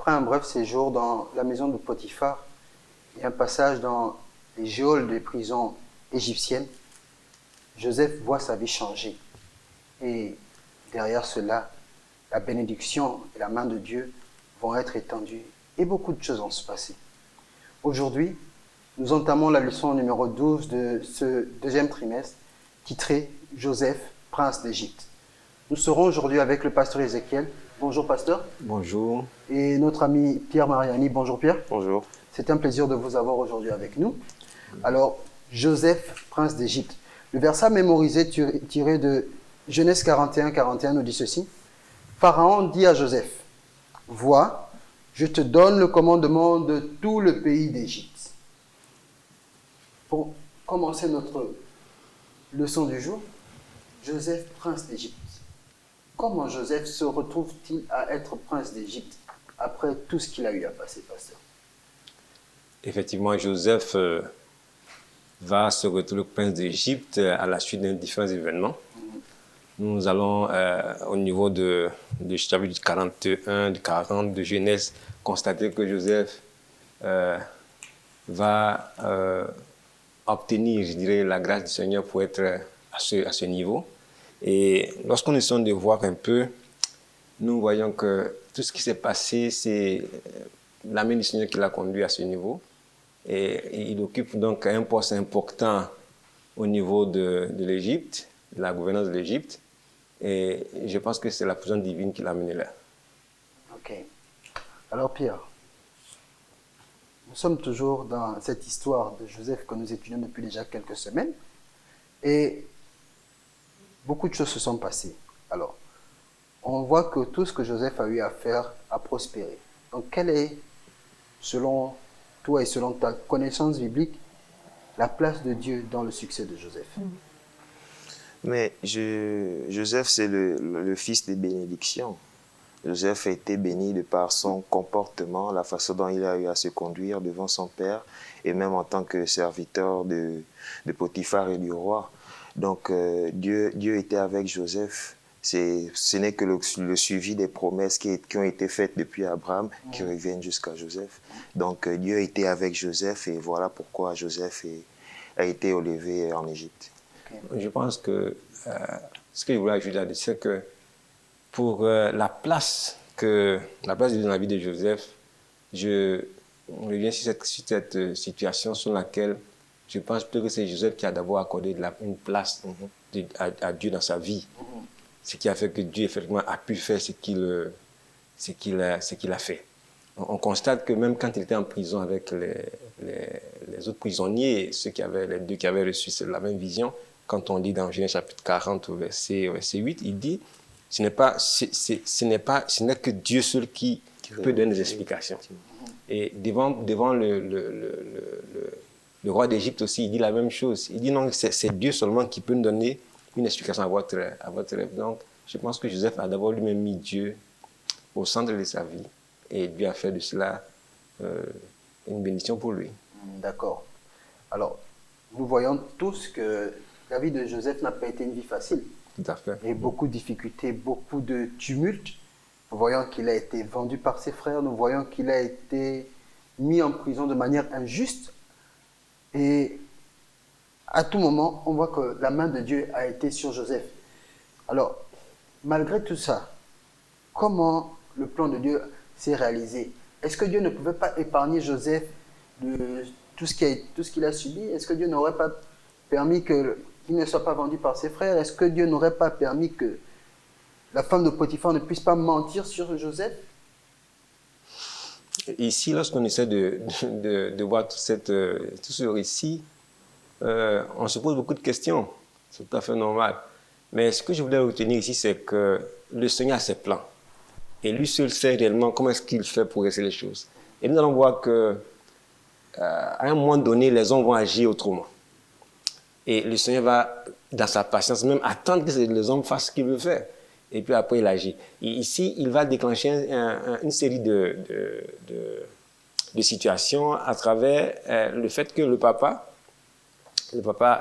Après un bref séjour dans la maison de Potiphar et un passage dans les geôles des prisons égyptiennes, Joseph voit sa vie changer. Et derrière cela, la bénédiction et la main de Dieu vont être étendues et beaucoup de choses vont se passer. Aujourd'hui, nous entamons la leçon numéro 12 de ce deuxième trimestre, titrée « Joseph, prince d'Égypte ». Nous serons aujourd'hui avec le pasteur Ézéchiel. Bonjour pasteur. Bonjour. Et notre ami Pierre Mariani. Bonjour Pierre. Bonjour. C'est un plaisir de vous avoir aujourd'hui avec nous. Alors, Joseph, prince d'Égypte. Le verset mémorisé tiré de Genèse 41 nous dit ceci. Pharaon dit à Joseph, « Vois, je te donne le commandement de tout le pays d'Égypte. » Pour commencer notre leçon du jour, Joseph, prince d'Égypte. Comment Joseph se retrouve-t-il à être prince d'Égypte après tout ce qu'il a eu à passer, pasteur? Effectivement, Joseph va se retrouver prince d'Égypte à la suite de différents événements. Nous allons au niveau du chapitre 41, du 40 de Genèse, constater que Joseph va obtenir, je dirais, la grâce du Seigneur pour être à ce niveau. Et lorsqu'on essaie de voir un peu, nous voyons que tout ce qui s'est passé, c'est la main du Seigneur qui l'a conduit à ce niveau. Et il occupe donc un poste important au niveau de l'Égypte, de la gouvernance de l'Égypte. Et je pense que c'est la puissance divine qui l'a amené là. Ok. Alors Pierre, nous sommes toujours dans cette histoire de Joseph que nous étudions depuis déjà quelques semaines. Et beaucoup de choses se sont passées. Alors, on voit que tout ce que Joseph a eu à faire a prospéré. Donc, quelle est, selon toi et selon ta connaissance biblique, la place de Dieu dans le succès de Joseph? Mais Joseph, c'est le fils des bénédictions. Joseph a été béni de par son comportement, la façon dont il a eu à se conduire devant son père, et même en tant que serviteur de Potiphar et du roi. Donc, Dieu était avec Joseph. Ce n'est que le suivi des promesses qui ont été faites depuis Abraham qui reviennent jusqu'à Joseph. Donc, Dieu était avec Joseph et voilà pourquoi Joseph a été élevé en Égypte. Okay. Je pense que ce que je voulais ajouter là-dessus, c'est que pour la place de Dieu dans la vie de Joseph, je reviens sur cette situation sur laquelle je pense plutôt que c'est Joseph qui a d'abord accordé une place à Dieu dans sa vie. Ce qui a fait que Dieu effectivement a pu faire ce qu'il a fait. On constate que même quand il était en prison avec les autres prisonniers, les deux qui avaient reçu la même vision, quand on lit dans Genèse chapitre 40 verset 8, il dit ce n'est que Dieu seul qui peut donner des explications. Et devant le roi d'Égypte aussi, il dit la même chose. Il dit non, c'est Dieu seulement qui peut nous donner une explication à votre rêve. Donc, je pense que Joseph a d'abord lui-même mis Dieu au centre de sa vie. Et Dieu a fait de cela une bénédiction pour lui. D'accord. Alors, nous voyons tous que la vie de Joseph n'a pas été une vie facile. Tout à fait. Il y a eu beaucoup de difficultés, beaucoup de tumultes. Nous voyons qu'il a été vendu par ses frères. Nous voyons qu'il a été mis en prison de manière injuste. Et à tout moment, on voit que la main de Dieu a été sur Joseph. Alors, malgré tout ça, comment le plan de Dieu s'est réalisé? Est-ce que Dieu ne pouvait pas épargner Joseph de tout ce qu'il a subi? Est-ce que Dieu n'aurait pas permis qu'il ne soit pas vendu par ses frères? Est-ce que Dieu n'aurait pas permis que la femme de Potiphar ne puisse pas mentir sur Joseph? Ici, lorsqu'on essaie de voir tout ce récit, on se pose beaucoup de questions. C'est tout à fait normal. Mais ce que je voulais retenir ici, c'est que le Seigneur a ses plans. Et lui seul sait réellement comment est-ce qu'il fait pour progresser les choses. Et nous allons voir qu'à un moment donné, les hommes vont agir autrement. Et le Seigneur va, dans sa patience, même attendre que les hommes fassent ce qu'il veut faire. Et puis après, il agit. Et ici, il va déclencher une série de situations à travers le fait que le papa,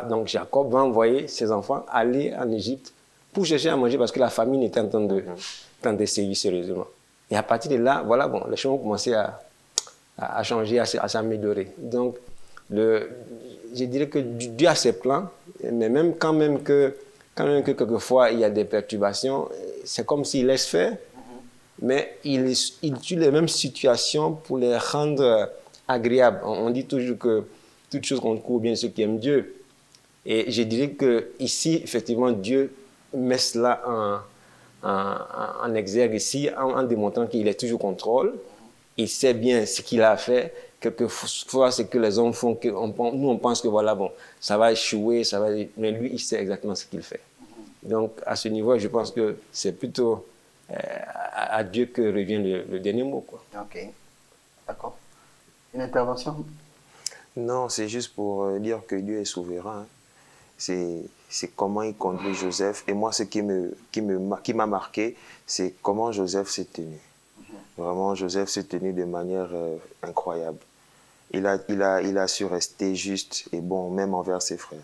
donc Jacob, va envoyer ses enfants aller en Égypte pour chercher à manger parce que la famine était en train de sévir sérieusement. Et à partir de là, voilà, bon, les choses ont commencé à changer, à s'améliorer. Donc, je dirais que Dieu a ses plans, mais même que quelquefois il y a des perturbations, c'est comme s'il laisse faire, mais il tue les mêmes situations pour les rendre agréables. On dit toujours que toute chose concourt bien ceux qui aiment Dieu. Et je dirais que ici, effectivement, Dieu met cela en exergue ici, en démontrant qu'il est toujours au contrôle. Il sait bien ce qu'il a fait. Quelquefois, c'est que les hommes font, nous on pense que voilà, bon, ça va échouer, mais lui, il sait exactement ce qu'il fait. Donc, à ce niveau, je pense que c'est plutôt à Dieu que revient le dernier mot, quoi. Ok, d'accord. Une intervention? Non, c'est juste pour dire que Dieu est souverain. Hein. C'est comment il conduit Joseph. Et moi, ce qui m'a marqué, c'est comment Joseph s'est tenu. Vraiment, Joseph s'est tenu de manière incroyable. Il a su rester juste et bon, même envers ses frères,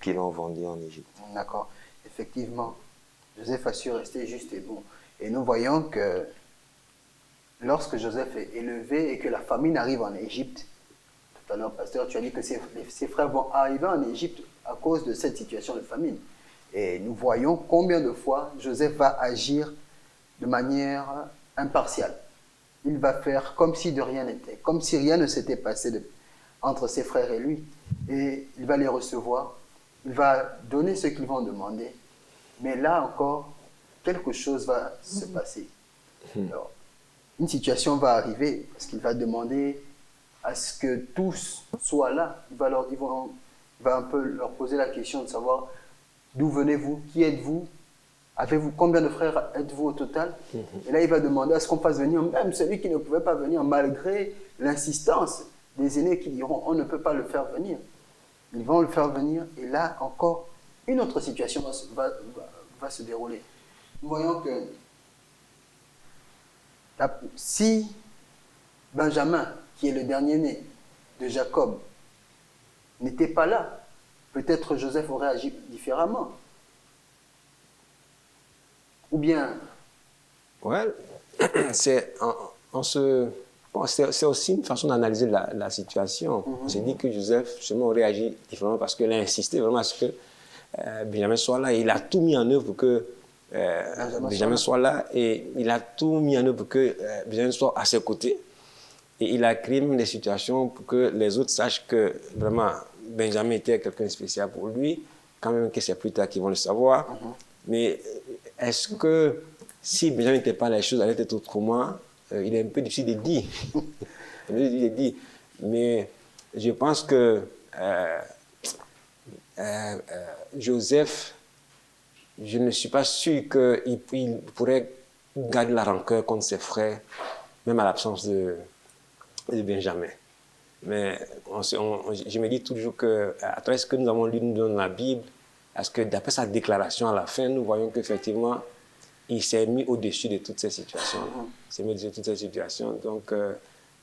qui l'ont vendu en Égypte. D'accord. Effectivement, Joseph a su rester juste et bon. Et nous voyons que lorsque Joseph est élevé et que la famine arrive en Égypte, tout à l'heure, pasteur, tu as dit que ses frères vont arriver en Égypte à cause de cette situation de famine. Et nous voyons combien de fois Joseph va agir de manière impartiale. Il va faire comme si de rien n'était, comme si rien ne s'était passé entre ses frères et lui. Et il va les recevoir, il va donner ce qu'ils vont demander. Mais là encore, quelque chose va se passer. Alors, une situation va arriver parce qu'il va demander à ce que tous soient là. Il va un peu leur poser la question de savoir d'où venez-vous, qui êtes-vous, avez-vous combien de frères êtes-vous au total? Et là, il va demander à ce qu'on fasse venir même celui qui ne pouvait pas venir malgré l'insistance des aînés qui diront on ne peut pas le faire venir. Ils vont le faire venir et là encore, une autre situation va se dérouler. Nous voyons que si Benjamin, qui est le dernier-né de Jacob, n'était pas là, peut-être Joseph aurait agi différemment. Ou bien... Ouais, c'est aussi une façon d'analyser la situation. On s'est dit que Joseph justement aurait agi différemment parce qu'il a insisté vraiment à ce que Benjamin soit là. Et il a tout mis en œuvre pour que Benjamin soit là. Et il a tout mis en œuvre pour que Benjamin soit à ses côtés. Et il a créé même des situations pour que les autres sachent que vraiment Benjamin était quelqu'un de spécial pour lui. Quand même que c'est plus tard qu'ils vont le savoir. Mais est-ce que si Benjamin n'était pas là, les choses allaient être autrement? Il est un peu difficile de dire. Mais je pense que Joseph, je ne suis pas sûr qu'il pourrait garder la rancœur contre ses frères, même à l'absence de Benjamin. Mais je me dis toujours qu'à travers ce que nous avons lu dans la Bible, parce que d'après sa déclaration à la fin, nous voyons qu'effectivement, il s'est mis au-dessus de toutes ces situations. Il s'est mis au-dessus de toutes ces situations. Donc,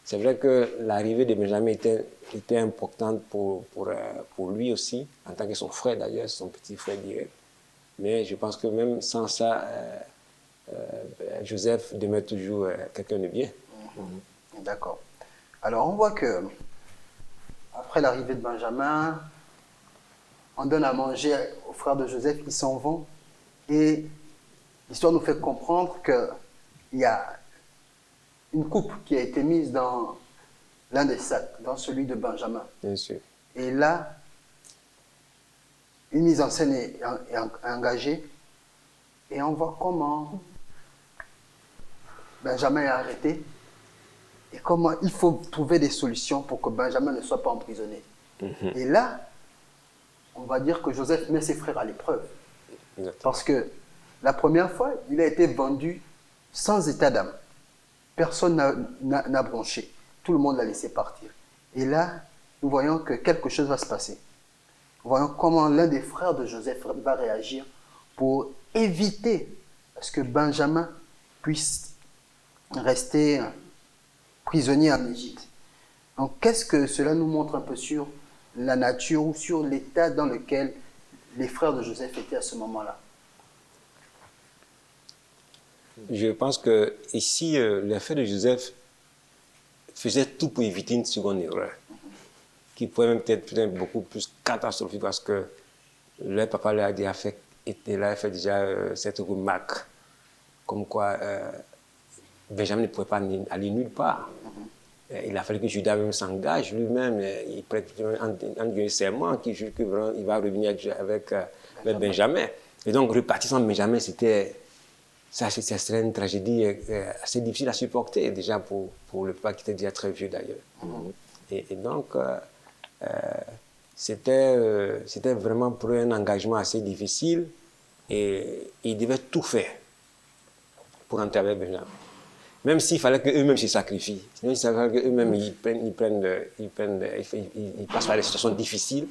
c'est vrai que l'arrivée de Benjamin était importante pour lui aussi, en tant que son frère d'ailleurs, son petit frère direct. Mais je pense que même sans ça, Joseph demeure toujours quelqu'un de bien. D'accord. Alors, on voit que après l'arrivée de Benjamin, on donne à manger aux frères de Joseph, ils s'en vont. Et l'histoire nous fait comprendre qu'il y a une coupe qui a été mise dans l'un des sacs, dans celui de Benjamin. Bien sûr. Et là, une mise en scène est engagée. Et on voit comment Benjamin est arrêté. Et comment il faut trouver des solutions pour que Benjamin ne soit pas emprisonné. Et là, on va dire que Joseph met ses frères à l'épreuve. Parce que la première fois, il a été vendu sans état d'âme. Personne n'a bronché. Tout le monde l'a laissé partir. Et là, nous voyons que quelque chose va se passer. Nous voyons comment l'un des frères de Joseph va réagir pour éviter que Benjamin puisse rester prisonnier en Égypte. Donc, qu'est-ce que cela nous montre un peu sur la nature ou sur l'état dans lequel les frères de Joseph étaient à ce moment-là? Je pense que ici, les frères de Joseph faisaient tout pour éviter une seconde erreur, qui pourrait même être beaucoup plus catastrophique parce que leur papa leur a déjà fait, cette remarque, comme quoi Benjamin ne pouvait pas aller nulle part. Il a fallu que Judas même s'engage lui-même, il prête un serment qui jure qu'il va revenir avec Benjamin. Et donc repartir sans Benjamin, ça serait une tragédie assez difficile à supporter, déjà pour le papa qui était déjà très vieux d'ailleurs. Et donc, c'était vraiment pour eux un engagement assez difficile et ils devaient tout faire pour entrer avec Benjamin. Même s'il fallait qu'eux-mêmes se sacrifient, même s'il fallait qu'eux-mêmes ils passent par des situations difficiles,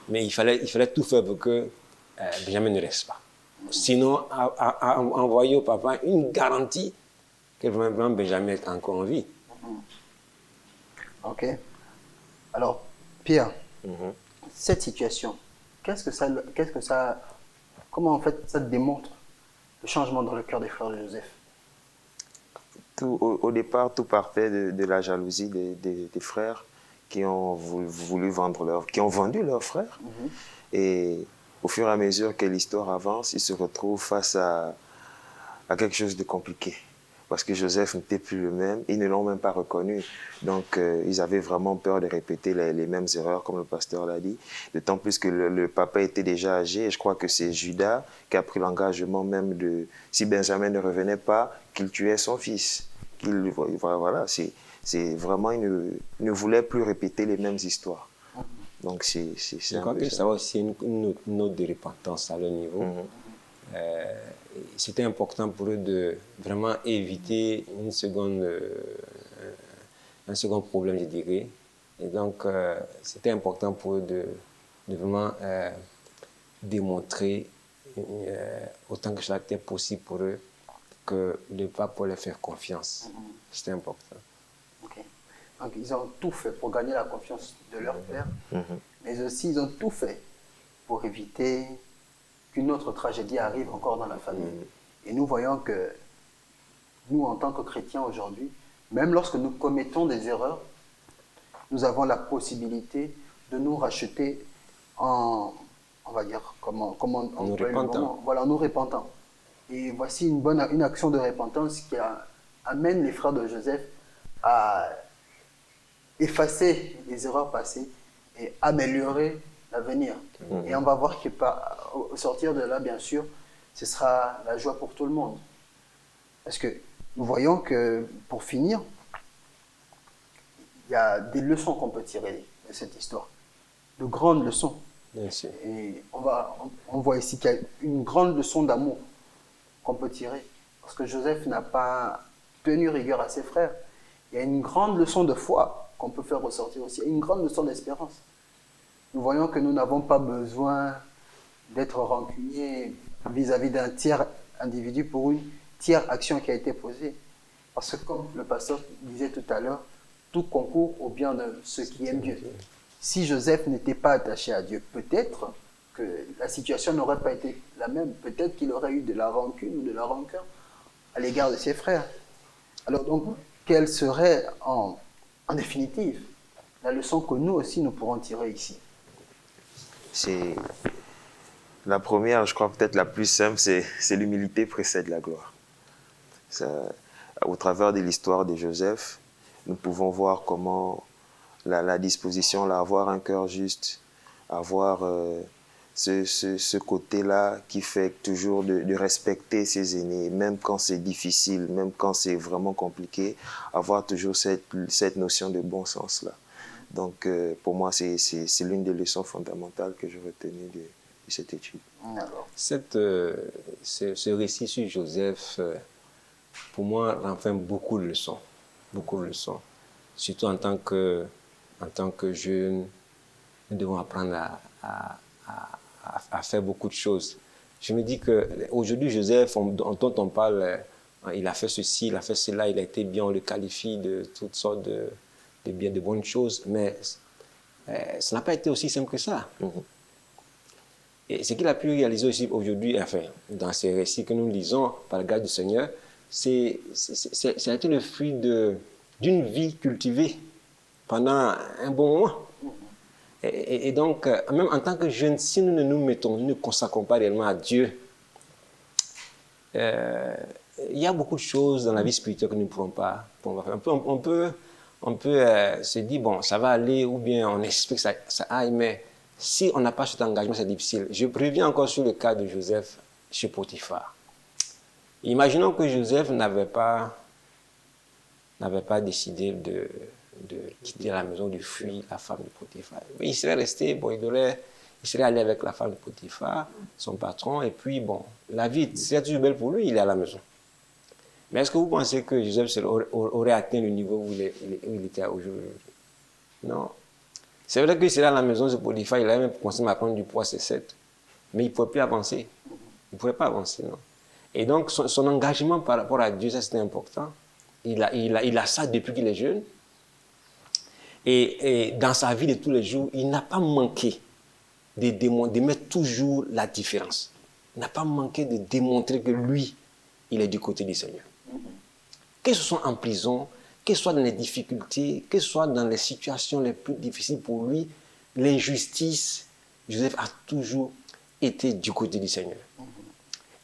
mais il fallait tout faire pour que Benjamin ne reste pas. Sinon, envoyer au papa une garantie que vraiment Benjamin est encore en vie. Ok. Alors, Pierre, cette situation, comment en fait ça démontre le changement dans le cœur des frères de Joseph? Au départ, tout partait de la jalousie des frères qui ont qui ont vendu leurs frères. Et au fur et à mesure que l'histoire avance, ils se retrouvent face à quelque chose de compliqué. Parce que Joseph n'était plus le même, ils ne l'ont même pas reconnu. Donc, ils avaient vraiment peur de répéter les mêmes erreurs, comme le pasteur l'a dit. D'autant plus que le papa était déjà âgé, et je crois que c'est Judas qui a pris l'engagement même de, si Benjamin ne revenait pas, qu'il tuait son fils. Voilà, c'est vraiment, il ne voulait plus répéter les mêmes histoires. Donc, je crois que ça va aussi une note de repentance à leur niveau. C'était important pour eux de vraiment éviter un second problème, je dirais. Et donc, c'était important pour eux de vraiment démontrer autant que cela était possible pour eux que le pape pour leur faire confiance. C'était important. Okay. Donc, ils ont tout fait pour gagner la confiance de leur père, mais aussi ils ont tout fait pour éviter qu'une autre tragédie arrive encore dans la famille. Et nous voyons que nous, en tant que chrétiens aujourd'hui, même lorsque nous commettons des erreurs, nous avons la possibilité de nous racheter on va dire, en nous repentant. Et voici une action de repentance qui amène les frères de Joseph à effacer les erreurs passées et améliorer l'avenir. Et on va voir qu'au sortir de là, bien sûr, ce sera la joie pour tout le monde. Parce que nous voyons que, pour finir, il y a des leçons qu'on peut tirer de cette histoire. De grandes leçons. Merci. Et on voit ici qu'il y a une grande leçon d'amour qu'on peut tirer. Parce que Joseph n'a pas tenu rigueur à ses frères. Il y a une grande leçon de foi qu'on peut faire ressortir aussi. Il y a une grande leçon d'espérance. Nous voyons que nous n'avons pas besoin d'être rancuniers vis-à-vis d'un tiers individu pour une tiers action qui a été posée. Parce que comme le pasteur disait tout à l'heure, tout concourt au bien de ceux qui aiment Dieu. Si Joseph n'était pas attaché à Dieu, peut-être que la situation n'aurait pas été la même. Peut-être qu'il aurait eu de la rancune ou de la rancœur à l'égard de ses frères. Alors donc, quelle serait en définitive la leçon que nous aussi nous pourrons tirer ici? C'est la première, je crois peut-être la plus simple, c'est l'humilité précède la gloire. Au travers de l'histoire de Joseph, nous pouvons voir comment la disposition, là, avoir un cœur juste, avoir ce côté-là qui fait toujours de respecter ses aînés, même quand c'est difficile, même quand c'est vraiment compliqué, avoir toujours cette notion de bon sens-là. Donc, pour moi, c'est l'une des leçons fondamentales que j'ai retenues de cette étude. Ce récit sur Joseph, pour moi, renferme beaucoup de leçons. Beaucoup de leçons. Surtout en tant que jeunes, nous devons apprendre à faire beaucoup de choses. Je me dis qu'aujourd'hui, Joseph, dont on parle, il a fait ceci, il a fait cela, il a été bien, on le qualifie de toutes sortes de bonnes choses, mais ça n'a pas été aussi simple que ça. Et ce qu'il a pu réaliser aussi aujourd'hui, enfin, dans ces récits que nous lisons par la grâce du Seigneur, ça a été le fruit d'une vie cultivée pendant un bon moment. Et donc, même en tant que jeunes, si nous ne nous mettons, nous ne consacrons pas réellement à Dieu, il y a beaucoup de choses dans la vie spirituelle que nous ne pourrons pas faire. On peut se dire, bon, ça va aller, ou bien on espère que ça aille, mais si on n'a pas cet engagement, c'est difficile. Je reviens encore sur le cas de Joseph chez Potiphar. Imaginons que Joseph n'avait pas décidé de quitter la maison, de fuir la femme de Potiphar. Il serait resté, bon, il serait allé avec la femme de Potiphar, son patron, et puis, bon, la vie serait toujours belle pour lui, il est à la maison. Mais est-ce que vous pensez que Joseph aurait atteint le niveau où il était aujourd'hui? Non. C'est vrai qu'il serait à la maison de Potiphar, il avait même commencé à prendre du poids, c'est 7. Mais il ne pouvait plus avancer. Il ne pouvait pas avancer, non. Et donc, son engagement par rapport à Dieu, ça c'était important. Il a ça depuis qu'il est jeune. Et dans sa vie de tous les jours, il n'a pas manqué de mettre toujours la différence. Il n'a pas manqué de démontrer que lui, il est du côté du Seigneur. Que ce soit en prison, que ce soit dans les difficultés, que ce soit dans les situations les plus difficiles pour lui, l'injustice, Joseph a toujours été du côté du Seigneur.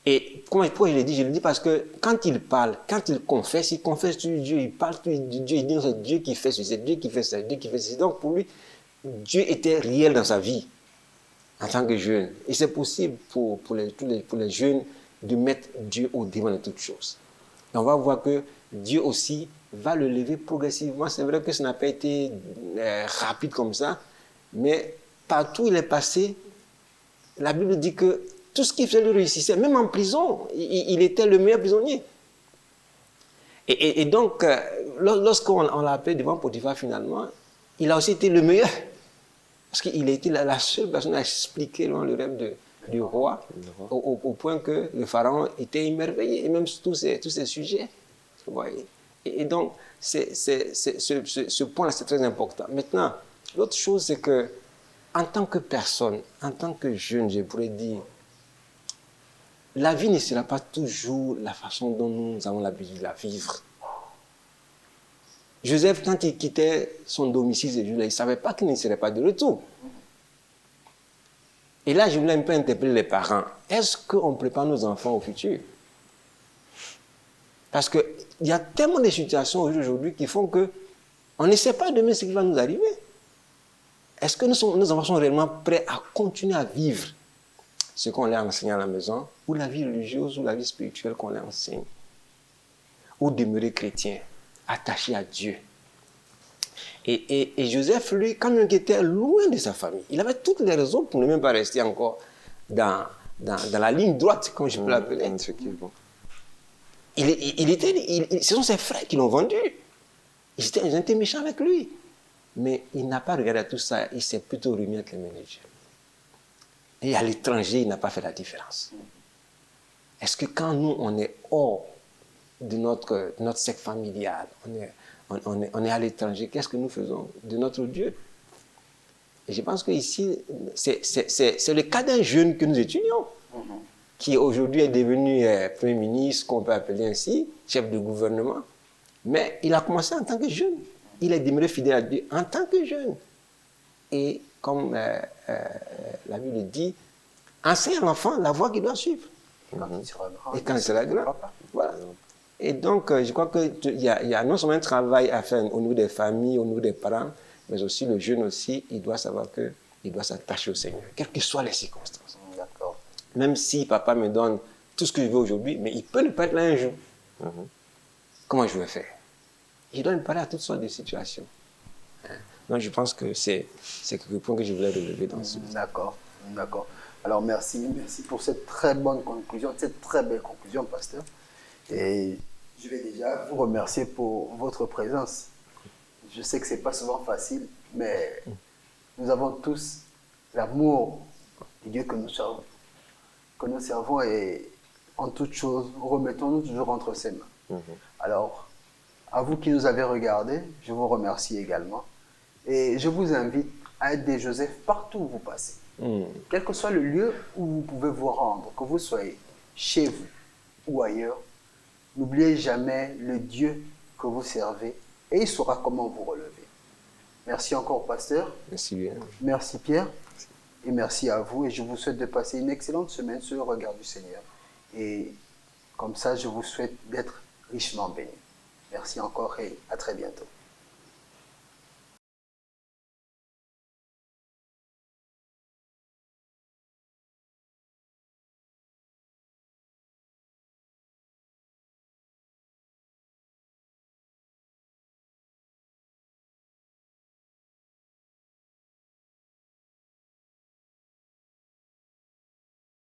Et pourquoi je l'ai dit? Je le dis parce que quand il parle, quand il confesse sur Dieu, il parle sur Dieu, il dit c'est Dieu qui fait ceci, c'est Dieu qui fait ça, Dieu qui fait ceci. Donc pour lui, Dieu était réel dans sa vie en tant que jeune. Et c'est possible pour les jeunes de mettre Dieu au devant de toutes choses. Et on va voir que Dieu aussi va le lever progressivement. C'est vrai que ça n'a pas été rapide comme ça, mais partout où il est passé, la Bible dit que tout ce qu'il faisait lui réussissait. Même en prison, il était le meilleur prisonnier. Et donc, lorsqu'on l'a appelé devant Potiphar finalement, il a aussi été le meilleur. Parce qu'il a été la seule personne à expliquer le rêve du roi, au point que le pharaon était émerveillé, et même sur tous ces sujets. Vous voyez. Et donc, ce point-là, c'est très important. Maintenant, l'autre chose, c'est que, en tant que personne, en tant que jeune, je pourrais dire, la vie ne sera pas toujours la façon dont nous avons l'habitude de la vivre. Joseph, quand il quittait son domicile ces jours-là, il ne savait pas qu'il ne serait pas de retour. Et là, je voulais un peu interpeller les parents. Est-ce qu'on prépare nos enfants au futur? Parce qu'il y a tellement de situations aujourd'hui qui font qu'on ne sait pas demain ce qui va nous arriver. Est-ce que nos enfants sont réellement prêts à continuer à vivre ce qu'on leur enseigne à la maison, ou la vie religieuse, ou la vie spirituelle qu'on leur enseigne, ou demeurer chrétien, attaché à Dieu? Et Joseph, lui, quand il était loin de sa famille, il avait toutes les raisons pour ne même pas rester encore dans la ligne droite, comme je peux l'appeler. Ce sont ses frères qui l'ont vendu. Ils étaient méchants avec lui. Mais il n'a pas regardé à tout ça, il s'est plutôt remis avec les mains de Dieu. Et à l'étranger, il n'a pas fait la différence. Est-ce que quand nous, on est hors de notre cercle familial, on est à l'étranger, qu'est-ce que nous faisons de notre Dieu? Et je pense qu'ici, c'est le cas d'un jeune que nous étudions, qui aujourd'hui est devenu Premier ministre, qu'on peut appeler ainsi, chef de gouvernement. Mais il a commencé en tant que jeune. Il est demeuré fidèle à Dieu en tant que jeune. Et comme la Bible dit, enseigne à l'enfant la voie qu'il doit suivre. Et quand il sera grand. Voilà. Et donc, je crois qu'il y a non seulement un travail à faire au niveau des familles, au niveau des parents, mais aussi le jeune aussi, il doit savoir qu'il doit s'attacher au Seigneur, quelles que soient les circonstances. D'accord. Même si papa me donne tout ce que je veux aujourd'hui, mais il peut ne pas être là un jour. Comment je vais faire? Il doit me parler à toutes sortes de situations. Donc, je pense que c'est quelques points que je voulais relever dans ce. D'accord, d'accord. Alors, merci pour cette très bonne conclusion, cette très belle conclusion, pasteur. Et je vais déjà vous remercier pour votre présence. Je sais que ce n'est pas souvent facile, mais nous avons tous l'amour du Dieu que nous servons et en toute chose, remettons-nous toujours entre ses mains. Alors, à vous qui nous avez regardés, je vous remercie également. Et je vous invite à être des Joseph partout où vous passez. Quel que soit le lieu où vous pouvez vous rendre, que vous soyez chez vous ou ailleurs, N'oubliez jamais le Dieu que vous servez et il saura comment vous relever. Merci encore, pasteur. Merci bien. Merci, Pierre. Et merci à vous. Et je vous souhaite de passer une excellente semaine sur le regard du Seigneur. Et comme ça, je vous souhaite d'être richement bénis. Merci encore et à très bientôt.